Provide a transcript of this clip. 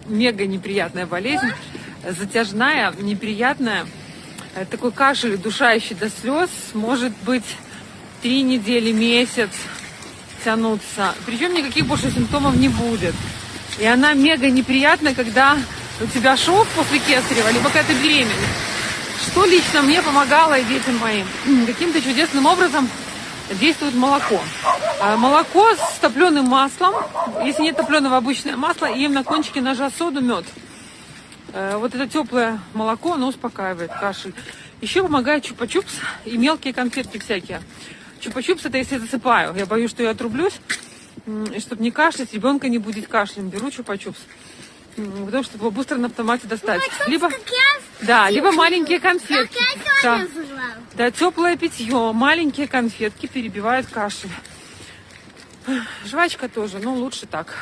Мега неприятная болезнь, затяжная, неприятная. Такой кашель, удушающий до слез, может быть 3 недели, месяц тянуться. Причем никаких больше симптомов не будет. И она мега неприятная, когда у тебя шов после кесарева, либо когда ты беременна. Что лично мне помогало и детям моим? Каким-то чудесным образом действует молоко. Молоко с топленым маслом. Если нет топленого, обычное масло. И на кончике ножа соду, мед. Вот это теплое молоко, оно успокаивает кашель. Еще помогает чупа-чупс и мелкие конфетки всякие. Чупа-чупс это если засыпаю. Я боюсь, что я отрублюсь. И чтобы не кашлять, ребенка не будет кашлем. Беру чупа-чупс. Потому что его быстро на автомате достать. Либо, да, либо маленькие конфетки. Да, теплое питье. Маленькие конфетки перебивают кашель. Жвачка тоже, но лучше так.